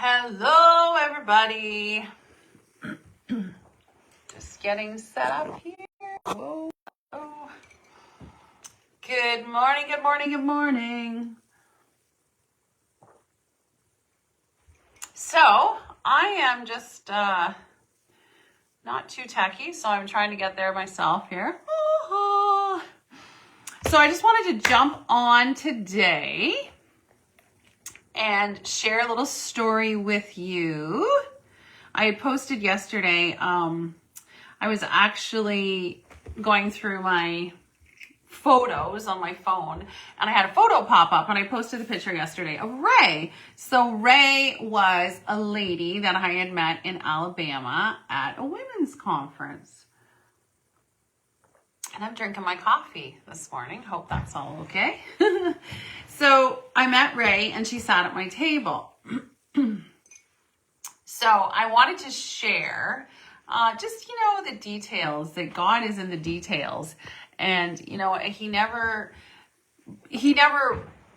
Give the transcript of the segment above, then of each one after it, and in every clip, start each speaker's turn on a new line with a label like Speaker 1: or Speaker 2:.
Speaker 1: Hello, everybody. Just getting set up here. Whoa. Oh. Good morning, good morning, good morning. So, I am just not too techy, so I'm trying to get there myself here. So I just wanted to jump on today and share a little story with you. I had posted yesterday, I was actually going through my photos on my phone and I had a photo pop up and I posted the picture yesterday of Ray. So Ray was a lady that I had met in Alabama at a women's conference. And I'm drinking my coffee this morning. Hope that's all okay. So I met Ray and she sat at my table. So I wanted to share just, the details, that God is in the details. And, he never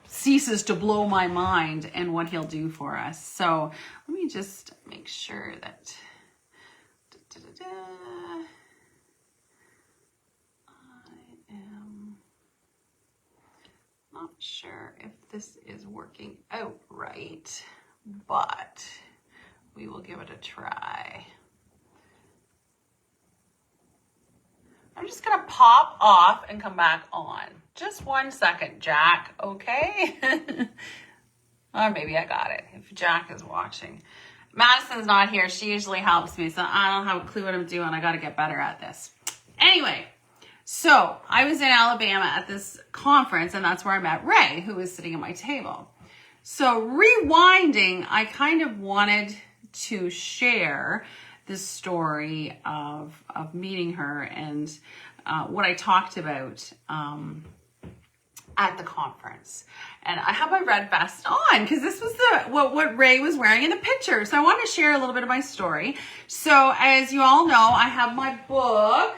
Speaker 1: ceases to blow my mind and what he'll do for us. So let me just make sure that, I am not sure if this is working out right, but we will give it a try. I'm just gonna pop off and come back on. Just 1 second, Jack, okay? Or maybe I got it, if Jack is watching. Madison's not here, she usually helps me, so I don't have a clue what I'm doing. I gotta get better at this. Anyway, so I was in Alabama at this conference, and that's where I met Ray, who was sitting at my table. So rewinding, I kind of wanted to share this story of meeting her and what I talked about at the conference. And I have my red vest on because this was what Ray was wearing in the picture. So I wanted to share a little bit of my story. So as you all know, I have my book,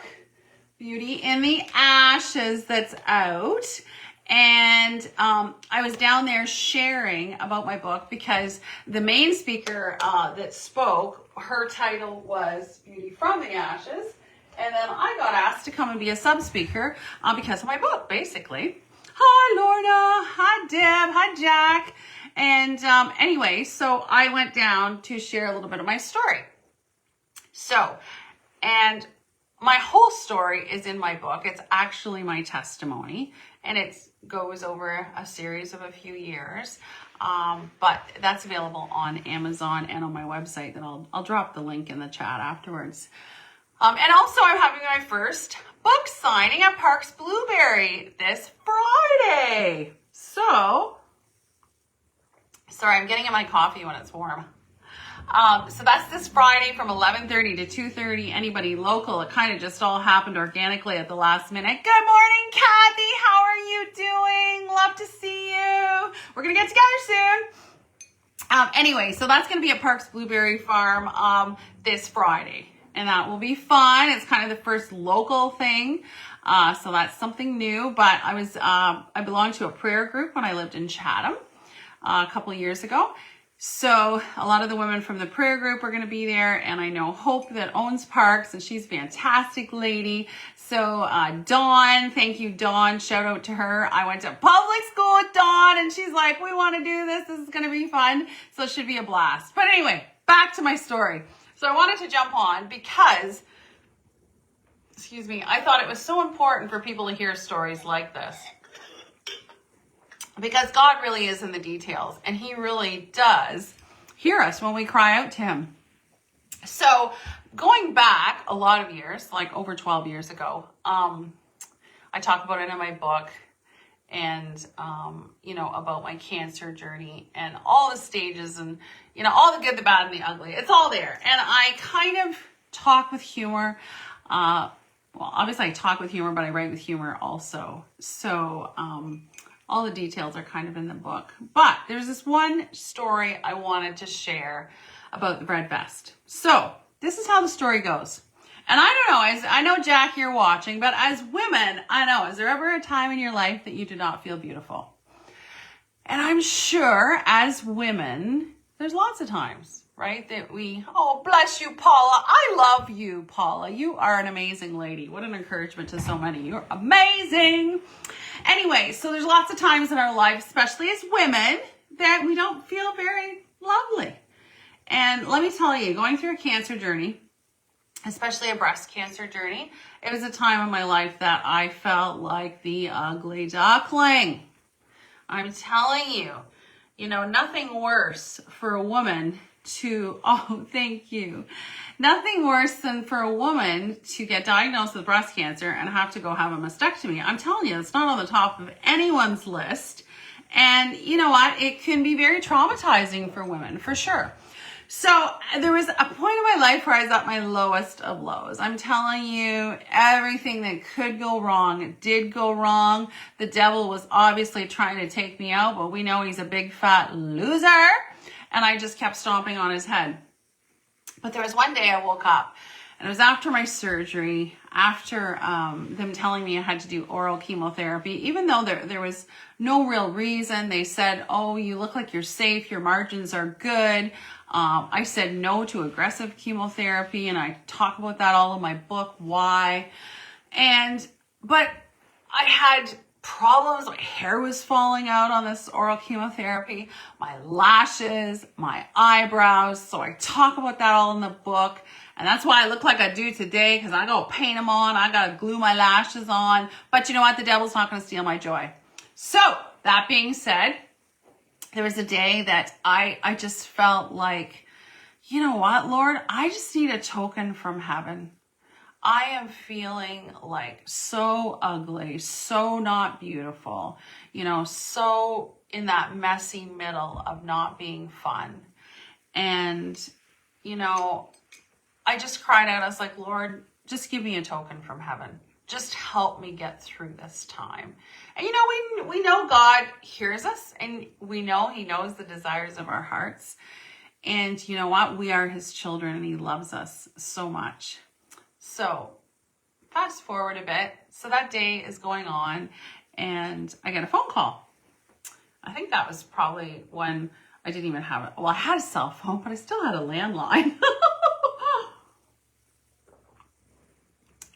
Speaker 1: Beauty in the Ashes, that's out. And I was down there sharing about my book because the main speaker that spoke, her title was Beauty from the Ashes. And then I got asked to come and be a sub-speaker because of my book, basically. Hi, Lorna. Hi, Deb. Hi, Jack. And anyway, so I went down to share a little bit of my story. And my whole story is in my book. It's actually my testimony, and it goes over a series of a few years. But that's available on Amazon and on my website. That I'll drop the link in the chat afterwards. And also, I'm having my first book signing at Parks Blueberry this Friday. So, sorry, I'm getting in my coffee when it's warm. So that's this Friday from 11:30 to 2:30. Anybody local, it kind of just all happened organically at the last minute. Good morning, Kathy. How are you doing? Love to see you. We're going to get together soon. Anyway, so that's going to be at Parks Blueberry Farm this Friday. And that will be fun. It's kind of the first local thing. So that's something new. But I belonged to a prayer group when I lived in Chatham a couple of years ago. So a lot of the women from the prayer group are going to be there, and I know Hope that owns Parks, and she's a fantastic lady. So Dawn, thank you, Dawn. Shout out to her. I went to public school with Dawn, and she's like, we want to do this. This is going to be fun. So it should be a blast. But anyway, back to my story. So I wanted to jump on because, I thought it was so important for people to hear stories like this. Because God really is in the details, and he really does hear us when we cry out to him. So going back a lot of years, like over 12 years ago, I talk about it in my book and, about my cancer journey and all the stages and, all the good, the bad, and the ugly. It's all there. And I kind of talk with humor. Obviously I talk with humor, but I write with humor also. So, all the details are kind of in the book. But there's this one story I wanted to share about the red vest. So this is how the story goes. And I don't know, I know, Jack, you're watching, but as women, I know, is there ever a time in your life that you do not feel beautiful? And I'm sure as women, there's lots of times, right, that we, oh, bless you, Paula. I love you, Paula. You are an amazing lady. What an encouragement to so many. You're amazing. Anyway, so there's lots of times in our life, especially as women, that we don't feel very lovely. And let me tell you, going through a cancer journey, especially a breast cancer journey, it was a time in my life that I felt like the ugly duckling. I'm telling you, nothing worse for a woman to, oh, thank you. Nothing worse than for a woman to get diagnosed with breast cancer and have to go have a mastectomy. I'm telling you, it's not on the top of anyone's list. And you know what? It can be very traumatizing for women, for sure. So there was a point in my life where I was at my lowest of lows. I'm telling you, everything that could go wrong did go wrong. The devil was obviously trying to take me out, but we know he's a big fat loser. And I just kept stomping on his head. But there was one day I woke up, and it was after my surgery, after them telling me I had to do oral chemotherapy, even though there was no real reason. They said, oh, you look like you're safe, your margins are good. I said no to aggressive chemotherapy, and I talk about that all in my book, why. But I had problems. My hair was falling out on this oral chemotherapy, my lashes, my eyebrows. So I talk about that all in the book. And that's why I look like I do today, because I gotta paint them on. I gotta glue my lashes on. But you know what? The devil's not gonna steal my joy. So that being said, there was a day that I just felt like, you know what, Lord? I just need a token from heaven. I am feeling like so ugly, so not beautiful, so in that messy middle of not being fun. And, I just cried out. I was like, Lord, just give me a token from heaven. Just help me get through this time. And we know God hears us, and we know he knows the desires of our hearts. And you know what? We are his children, and he loves us so much. So fast forward a bit. So that day is going on, and I get a phone call. I think that was probably when I didn't even have it. Well, I had a cell phone, but I still had a landline.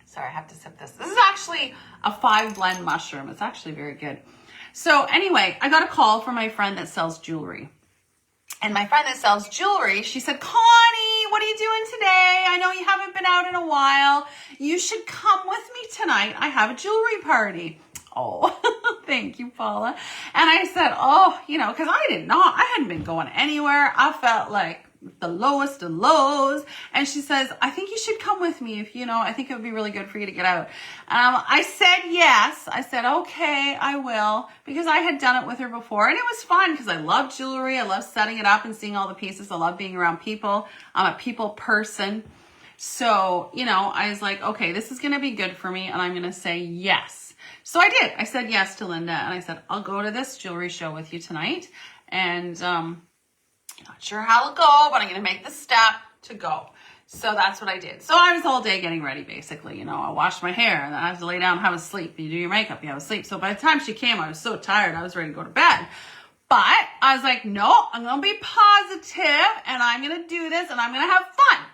Speaker 1: Sorry, I have to sip this. This is actually a 5-blend mushroom. It's actually very good. So anyway, I got a call from my friend that sells jewelry. And my friend that sells jewelry, she said, Connie, what are you doing today? I know you haven't been out in a while. You should come with me tonight. I have a jewelry party. Oh, thank you, Paula. And I said, oh, because I hadn't been going anywhere. I felt like the lowest of lows. And she says, I think you should come with me if, I think it would be really good for you to get out. I said, yes. I said, okay, I will, because I had done it with her before. And it was fun because I love jewelry. I love setting it up and seeing all the pieces. I love being around people. I'm a people person. So, I was like, okay, this is going to be good for me. And I'm going to say yes. So I did. I said yes to Linda. And I said, I'll go to this jewelry show with you tonight. And, not sure how it'll go, but I'm going to make the step to go. So that's what I did. So I was all day getting ready, basically. I washed my hair, and then I have to lay down and have a sleep. You do your makeup, you have a sleep. So by the time she came, I was so tired, I was ready to go to bed. But I was like, no, I'm going to be positive, and I'm going to do this, and I'm going to have fun.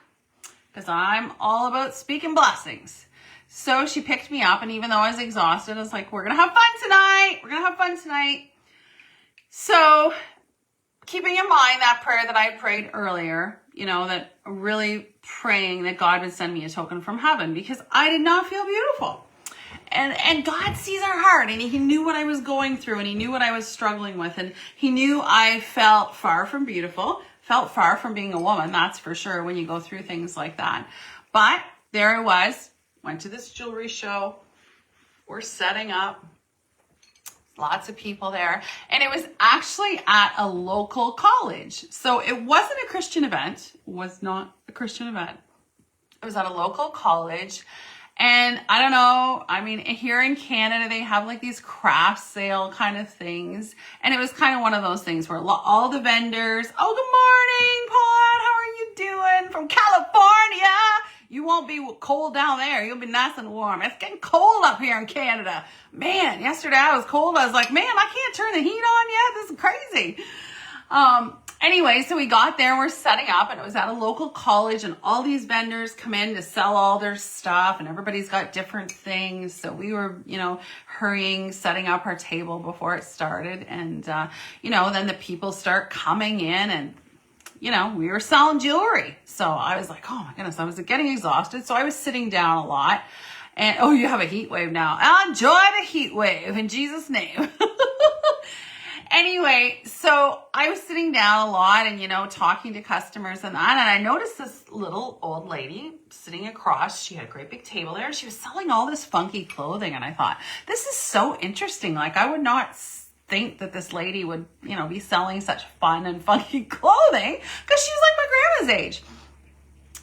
Speaker 1: Because I'm all about speaking blessings. So she picked me up, and even though I was exhausted, I was like, we're going to have fun tonight. We're going to have fun tonight. So keeping in mind that prayer that I prayed earlier, that really praying that God would send me a token from heaven, because I did not feel beautiful. And God sees our heart, and he knew what I was going through, and he knew what I was struggling with, and he knew I felt far from beautiful, felt far from being a woman, that's for sure, when you go through things like that. But there I was, went to this jewelry show, we're setting up. Lots of people there. And it was actually at a local college. So it wasn't a Christian event. It was not a Christian event. It was at a local college. And I don't know, here in Canada, they have like these craft sale kind of things. And it was kind of one of those things where all the vendors, oh, good morning, Paul. How are you doing? From California. You won't be cold down there. You'll be nice and warm. It's getting cold up here in Canada. Man, yesterday I was cold. I was like, man, I can't turn the heat on yet. This is crazy. Anyway, so we got there, we're setting up, and it was at a local college, and all these vendors come in to sell all their stuff, and everybody's got different things. So we were, hurrying, setting up our table before it started. And, then the people start coming in, and, we were selling jewelry. So I was like, oh my goodness, I was getting exhausted. So I was sitting down a lot. And, oh, you have a heat wave now. I'll enjoy the heat wave in Jesus' name. Anyway, so I was sitting down a lot and, talking to customers and that, and I noticed this little old lady sitting across. She had a great big table there. She was selling all this funky clothing, and I thought, this is so interesting. Like, I would not think that this lady would, be selling such fun and funky clothing, because she was like my grandma's age.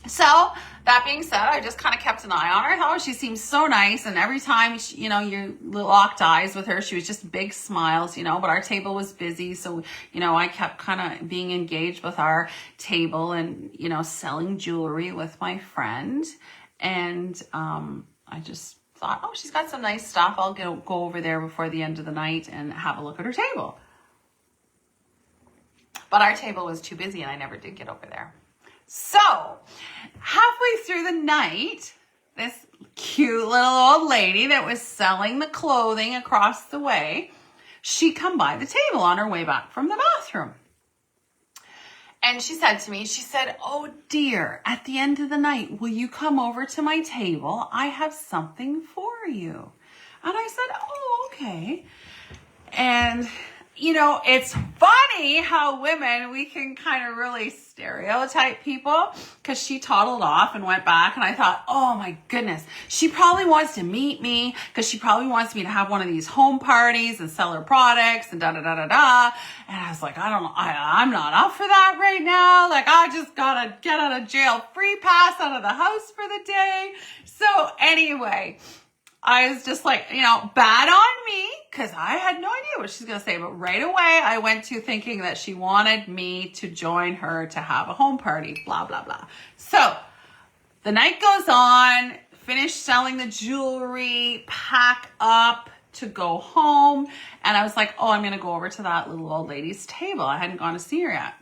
Speaker 1: So that being said, I just kind of kept an eye on her. I thought she seemed so nice. And every time, you locked eyes with her, she was just big smiles, but our table was busy. So, I kept kind of being engaged with our table and, selling jewelry with my friend. And I just thought, oh, she's got some nice stuff. I'll go over there before the end of the night and have a look at her table. But our table was too busy and I never did get over there. So, halfway through the night, this cute little old lady that was selling the clothing across the way, she come by the table on her way back from the bathroom. And she said to me, oh dear, at the end of the night, will you come over to my table? I have something for you. And I said, oh, okay. And it's funny how women, we can kind of really stereotype people, because she toddled off and went back, and I thought, oh my goodness, she probably wants to meet me because she probably wants me to have one of these home parties and sell her products and da-da-da-da-da. And I was like, I don't know, I'm not up for that right now. Like, I just got to get out of jail free pass out of the house for the day. So anyway, I was just like, bad on me, because I had no idea what she's going to say. But right away, I went to thinking that she wanted me to join her to have a home party, blah, blah, blah. So the night goes on, finish selling the jewelry, pack up to go home. And I was like, oh, I'm going to go over to that little old lady's table. I hadn't gone to see her yet.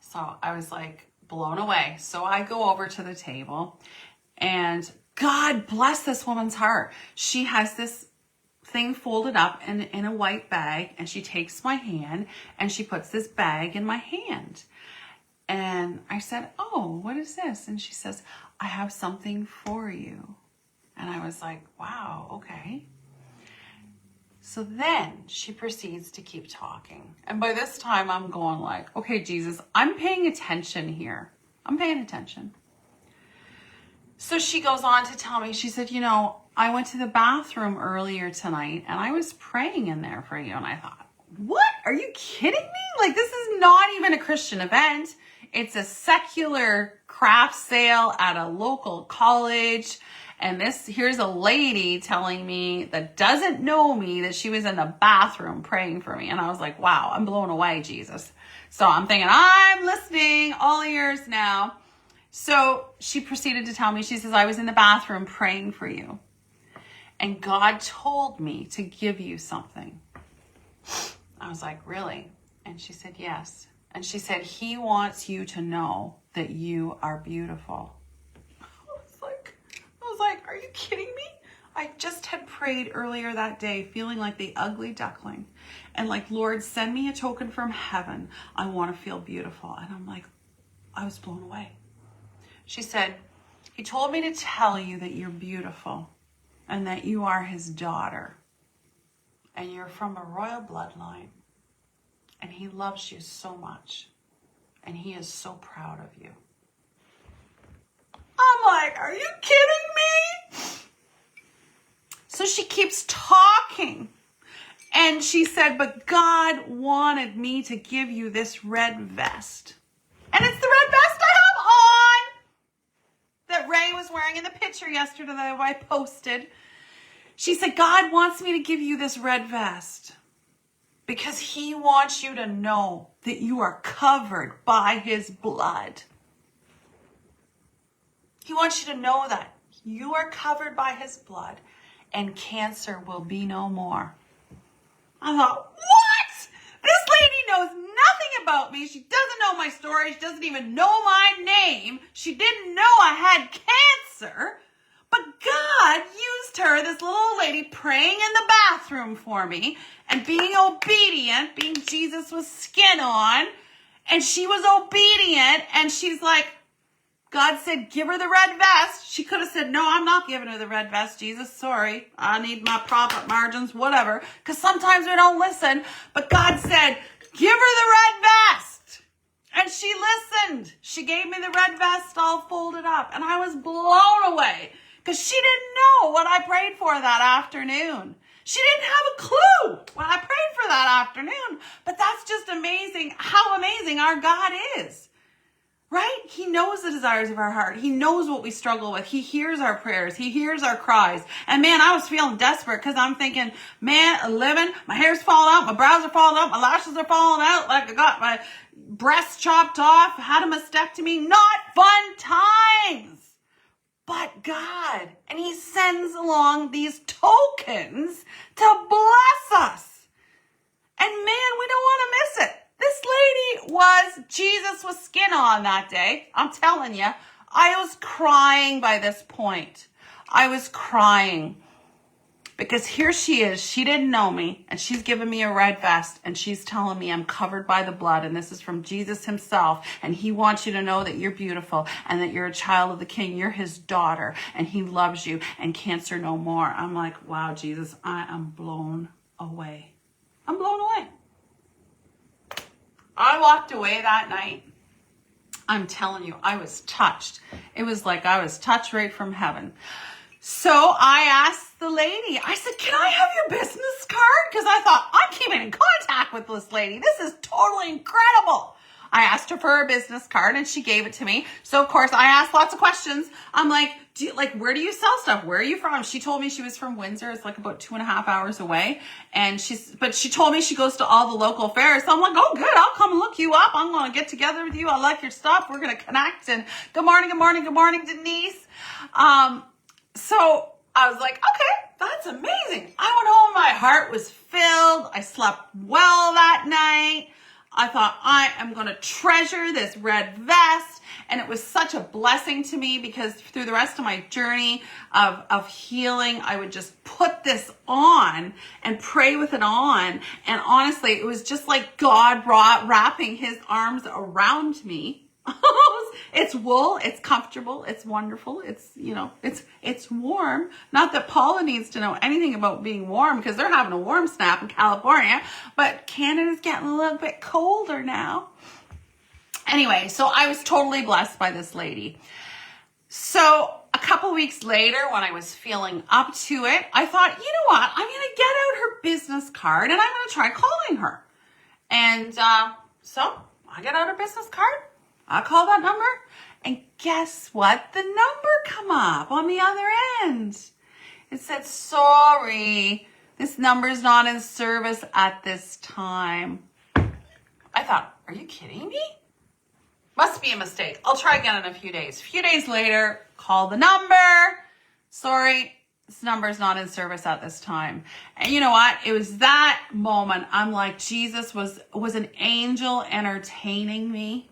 Speaker 1: So I was like blown away. So I go over to the table, and God bless this woman's heart. She has this thing folded up in a white bag, and she takes my hand and she puts this bag in my hand. And I said, oh, what is this? And she says, I have something for you. And I was like, wow, okay. So then she proceeds to keep talking. And by this time I'm going like, okay, Jesus, I'm paying attention here. I'm paying attention. So she goes on to tell me, she said, I went to the bathroom earlier tonight and I was praying in there for you. And I thought, what? Are you kidding me? Like, this is not even a Christian event. It's a secular craft sale at a local college. And here's a lady telling me that doesn't know me that she was in the bathroom praying for me. And I was like, wow, I'm blown away, Jesus. So I'm thinking, I'm listening, all ears now. So she proceeded to tell me, she says, I was in the bathroom praying for you, and God told me to give you something. I was like, really? And she said, yes. And she said, he wants you to know that you are beautiful. I was like, are you kidding me? I just had prayed earlier that day, feeling like the ugly duckling. And like, Lord, send me a token from heaven. I want to feel beautiful. And I'm like, I was blown away. She said, he told me to tell you that you're beautiful and that you are his daughter and you're from a royal bloodline and he loves you so much and he is so proud of you. I'm like, are you kidding me? So she keeps talking, and she said, but God wanted me to give you this red vest. And it's the red vest I have on that Ray was wearing in the picture yesterday that I posted. She said, God wants me to give you this red vest because he wants you to know that you are covered by his blood. He wants you to know that you are covered by his blood and cancer will be no more. I thought, what? This lady knows nothing about about me. She doesn't know my story. She doesn't even know my name. She didn't know I had cancer. But God used her, this little old lady, praying in the bathroom for me and being obedient, being Jesus with skin on. And she was obedient. And she's like, God said, give her the red vest. She could have said, no, I'm not giving her the red vest, Jesus. Sorry. I need my profit margins, whatever. Because sometimes we don't listen. But God said, give her the red vest. And she listened. She gave me the red vest all folded up. And I was blown away. Because she didn't know what I prayed for that afternoon. She didn't have a clue what I prayed for that afternoon. But that's just amazing how amazing our God is. Right? He knows the desires of our heart. He knows what we struggle with. He hears our prayers. He hears our cries. And man, I was feeling desperate because I'm thinking, man, living, my hair's falling out, my brows are falling out, my lashes are falling out, like I got my breasts chopped off, had a mastectomy. Not fun times. But God, and he sends along these tokens to bless us. And man, we don't want to miss it. This lady was Jesus with skin on that day. I'm telling you, I was crying by this point. I was crying because here she is. She didn't know me and she's giving me a red vest and she's telling me I'm covered by the blood and this is from Jesus himself. And he wants you to know that you're beautiful and that you're a child of the King. You're his daughter and he loves you and cancer no more. I'm like, wow, Jesus, I am blown away. I'm blown away. I walked away that night. I'm telling you, I was touched. It was like I was touched right from heaven. So I asked the lady, I said, can I have your business card? Because I thought, I'm keeping in contact with this lady. This is totally incredible. I asked her for her business card and she gave it to me. So of course I asked lots of questions. I'm like, where do you sell stuff? Where are you from? She told me she was from Windsor. It's like about 2.5 hours away. And but she told me she goes to all the local fairs. So I'm like, oh, good. I'll come look you up. I'm going to get together with you. I like your stuff. We're going to connect. And good morning, Denise. So I was like, okay, that's amazing. I went home. My heart was filled. I slept well that night. I thought I am going to treasure this red vest. And it was such a blessing to me because through the rest of my journey of healing, I would just put this on and pray with it on. And honestly, it was just like God wrapping his arms around me. It's wool, it's comfortable, it's wonderful, it's warm. Not that Paula needs to know anything about being warm because they're having a warm snap in California, but Canada's getting a little bit colder now. Anyway, so I was totally blessed by this lady. So a couple weeks later, when I was feeling up to it, I thought, you know what? I'm going to get out her business card and I'm going to try calling her. And so I got out her business card. I called that number. And guess what? The number come up on the other end. It said, sorry, this number is not in service at this time. I thought, are you kidding me? Must be a mistake. I'll try again in a few days. A few days later, call the number. Sorry, this number is not in service at this time. And you know what? It was that moment. I'm like, Jesus was an angel entertaining me.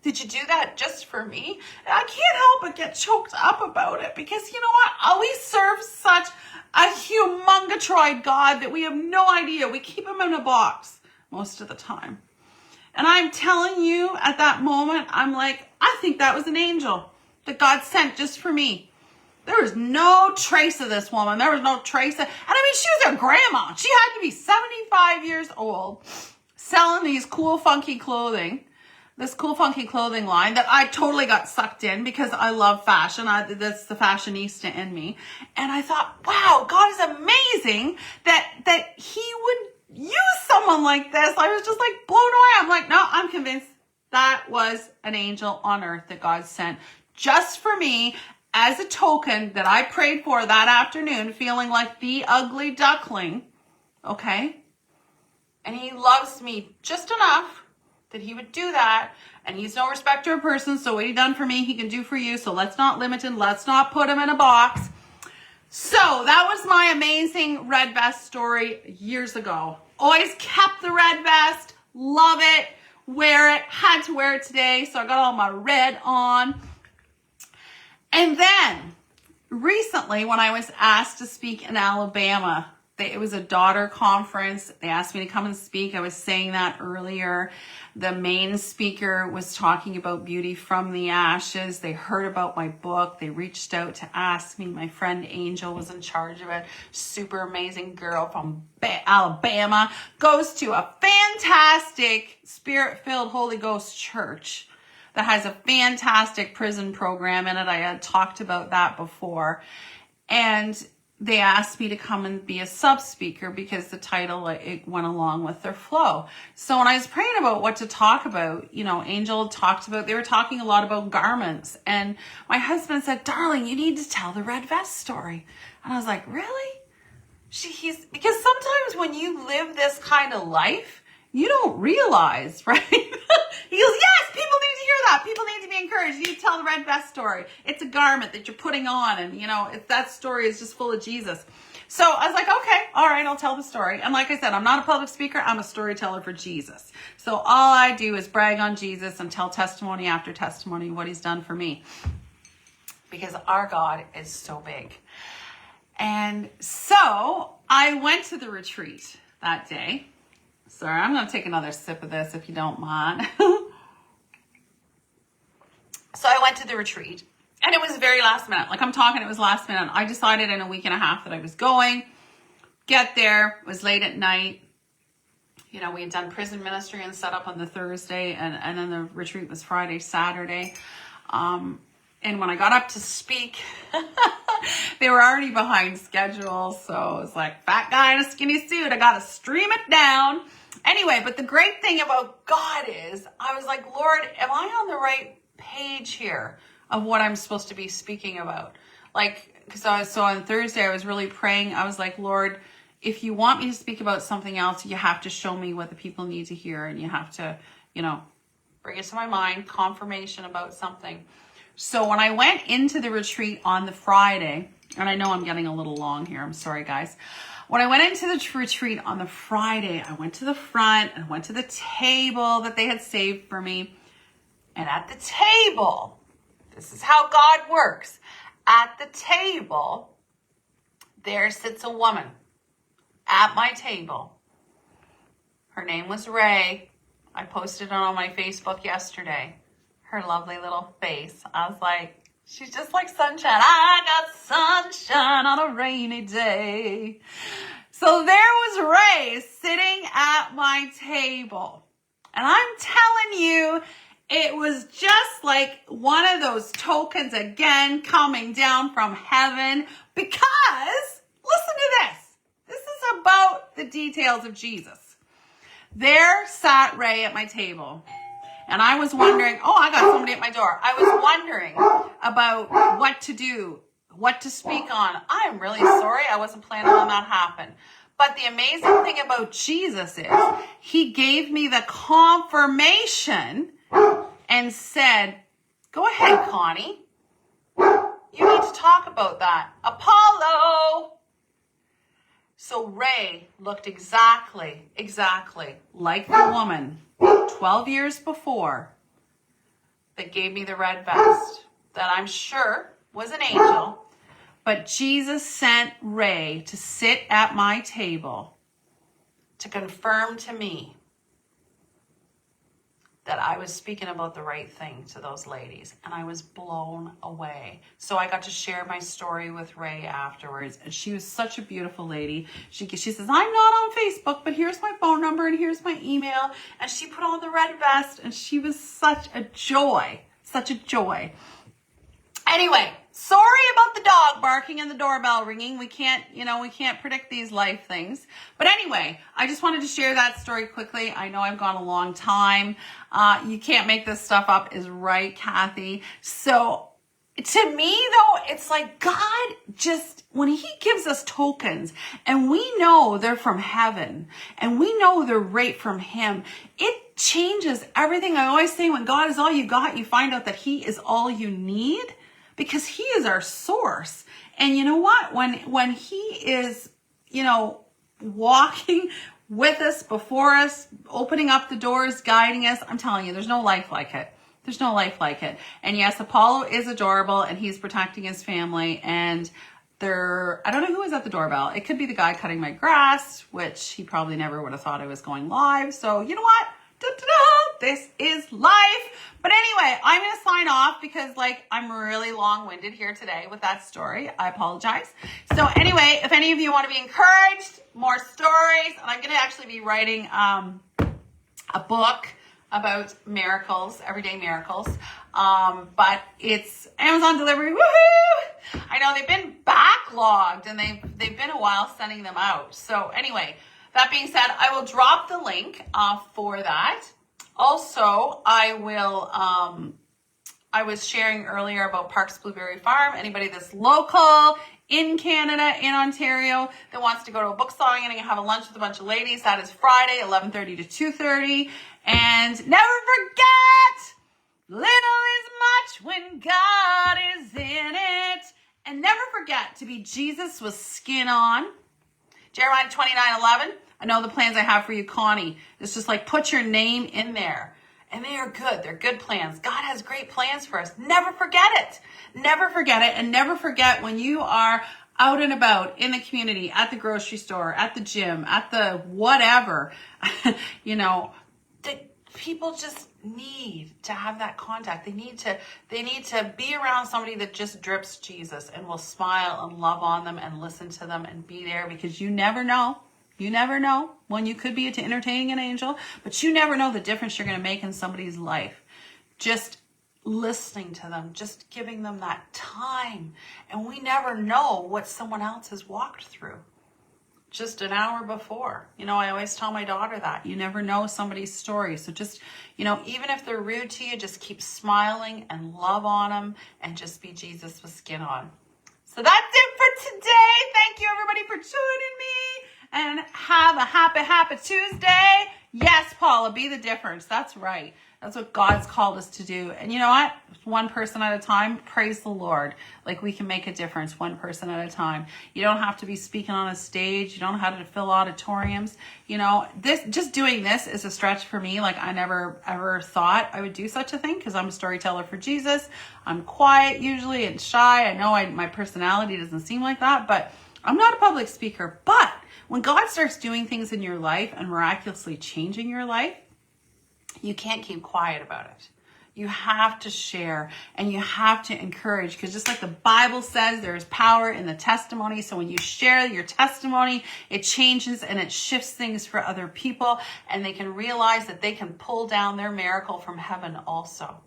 Speaker 1: Did you do that just for me? And I can't help but get choked up about it because you know what? We serve such a humongatroid God that we have no idea. We keep him in a box most of the time. And I'm telling you, at that moment, I'm like, I think that was an angel that God sent just for me. There was no trace of this woman. There was no trace of, and I mean, she was a grandma. She had to be 75 years old, selling these cool, funky clothing, this cool, funky clothing line that I totally got sucked in because I love fashion. That's the fashionista in me. And I thought, wow, God is amazing that he would use someone like this. I was just like blown away. I'm like, no, I'm convinced that was an angel on earth that God sent just for me as a token that I prayed for that afternoon, feeling like the ugly duckling. Okay. And he loves me just enough that he would do that. And he's no respecter of persons. So what he done for me, he can do for you. So let's not limit him. Let's not put him in a box. So that was my amazing red vest story years ago. Always kept the red vest. Love it. wear it. Had to wear it today, so I got all my red on. And then recently, when I was asked to speak in Alabama, it was a daughter conference. They asked me to come and speak. I was saying that earlier. The main speaker was talking about beauty from the ashes. They heard about my book. They reached out to ask me. My friend Angel was in charge of it. Super amazing girl from Alabama. Goes to a fantastic Spirit-filled Holy Ghost church that has a fantastic prison program in it. I had talked about that before. And they asked me to come and be a sub-speaker because the title, it went along with their flow. So when I was praying about what to talk about, Angel talked about, they were talking a lot about garments. And my husband said, darling, you need to tell the red vest story. And I was like, really? Because sometimes when you live this kind of life, you don't realize, right? He goes, yes, people need to hear that. People need to be encouraged. You need to tell the red vest story. It's a garment that you're putting on. And, that story is just full of Jesus. So I was like, okay, all right, I'll tell the story. And like I said, I'm not a public speaker. I'm a storyteller for Jesus. So all I do is brag on Jesus and tell testimony after testimony what he's done for me. Because our God is so big. And so I went to the retreat that day. Sorry, I'm going to take another sip of this if you don't mind. So I went to the retreat and it was very last minute. Like I'm talking, it was last minute. I decided in a week and a half that I was going. Get there, it was late at night. We had done prison ministry and set up on the Thursday and then the retreat was Friday, Saturday. And when I got up to speak, they were already behind schedule. So it was like, fat guy in a skinny suit. I got to stream it down. Anyway, but the great thing about God is, I was like, Lord, am I on the right page here of what I'm supposed to be speaking about? So on Thursday, I was really praying. I was like, Lord, if you want me to speak about something else, you have to show me what the people need to hear. And you have to, bring it to my mind, confirmation about something. So when I went into the retreat on the Friday, and I know I'm getting a little long here. I'm sorry, guys. When I went into the retreat on the Friday, I went to the front and went to the table that they had saved for me. And at the table, this is how God works. At the table, there sits a woman at my table. Her name was Ray. I posted it on my Facebook yesterday. Her lovely little face. I was like, she's just like sunshine. I got sunshine on a rainy day. So there was Ray sitting at my table. And I'm telling you, it was just like one of those tokens again coming down from heaven because, listen to this. This is about the details of Jesus. There sat Ray at my table. And I was wondering, I got somebody at my door. I was wondering about what to do, what to speak on. I'm really sorry. I wasn't planning on that happen. But the amazing thing about Jesus is he gave me the confirmation and said, go ahead, Connie. You need to talk about that. Apollo. So Ray looked exactly like the woman 12 years before that gave me the red vest that I'm sure was an angel. But Jesus sent Ray to sit at my table to confirm to me that I was speaking about the right thing to those ladies. And I was blown away. So I got to share my story with Ray afterwards. And she was such a beautiful lady. She says, I'm not on Facebook, but here's my phone number and here's my email. And she put on the red vest and she was such a joy. Such a joy. Anyway, sorry about the dog barking and the doorbell ringing. We can't predict these life things. But anyway, I just wanted to share that story quickly. I know I've gone a long time. You can't make this stuff up is right, Kathy. So to me, though, it's like God just, when he gives us tokens and we know they're from heaven and we know they're right from him, it changes everything. I always say when God is all you got, you find out that he is all you need. Because he is our source. And you know what? When he is, walking with us, before us, opening up the doors, guiding us. I'm telling you, there's no life like it. There's no life like it. And yes, Apollo is adorable and he's protecting his family. And I don't know who was at the doorbell. It could be the guy cutting my grass, which he probably never would have thought I was going live. So you know what? Da-da-da! This is life. But anyway, I'm going to sign off because I'm really long-winded here today with that story. I apologize. So anyway, if any of you want to be encouraged, more stories, and I'm going to actually be writing a book about miracles, everyday miracles. But it's Amazon delivery. Woohoo! I know they've been backlogged and they've been a while sending them out. So anyway, that being said, I will drop the link for that. Also, I was sharing earlier about Parks Blueberry Farm. Anybody that's local in Canada, in Ontario, that wants to go to a book signing and have a lunch with a bunch of ladies, that is Friday, 11:30 to 2:30. And never forget, little is much when God is in it. And never forget to be Jesus with skin on. Jeremiah 29:11. I know the plans I have for you, Connie. It's just put your name in there. And they are good. They're good plans. God has great plans for us. Never forget it. Never forget it. And never forget when you are out and about in the community, at the grocery store, at the gym, at the whatever, people just need to have that contact. They need to be around somebody that just drips Jesus and will smile and love on them and listen to them and be there, because you never know. You never know when you could be entertaining an angel, but you never know the difference you're going to make in somebody's life. Just listening to them, just giving them that time. And we never know what someone else has walked through just an hour before. I always tell my daughter that. You never know somebody's story. So just, even if they're rude to you, just keep smiling and love on them and just be Jesus with skin on. So that's it for today. Thank you everybody for joining me. And have a happy Tuesday. Yes, Paula, be the difference. That's right. That's what God's called us to do. And you know what? One person at a time. Praise the Lord. We can make a difference one person at a time. You don't have to be speaking on a stage. You don't have to fill auditoriums. Just doing this is a stretch for me. I never ever thought I would do such a thing, because I'm a storyteller for Jesus. I'm quiet usually and shy. I know my personality doesn't seem like that, but I'm not a public speaker. But when God starts doing things in your life and miraculously changing your life, you can't keep quiet about it. You have to share and you have to encourage, because just like the Bible says, there is power in the testimony. So when you share your testimony, it changes and it shifts things for other people, and they can realize that they can pull down their miracle from heaven also.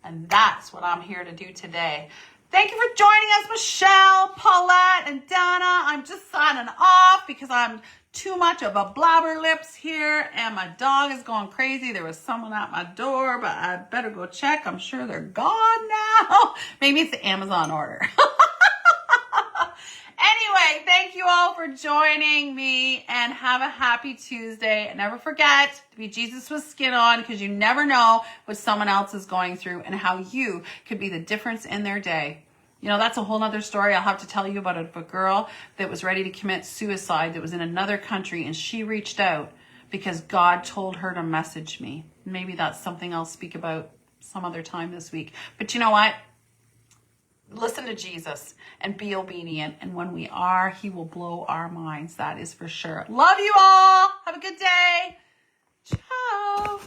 Speaker 1: And that's what I'm here to do today. Thank you for joining us, Michelle, Paulette, and Donna. I'm just signing off because I'm too much of a blabber lips here, and my dog is going crazy. There was someone at my door, but I better go check. I'm sure they're gone now. Maybe it's the Amazon order. Anyway, thank you all for joining me, and have a happy Tuesday. And never forget to be Jesus with skin on, because you never know what someone else is going through and how you could be the difference in their day. That's a whole nother story. I'll have to tell you about a girl that was ready to commit suicide that was in another country, and she reached out because God told her to message me. Maybe that's something I'll speak about some other time this week. But you know what? Listen to Jesus and be obedient. And when we are, he will blow our minds. That is for sure. Love you all. Have a good day. Ciao.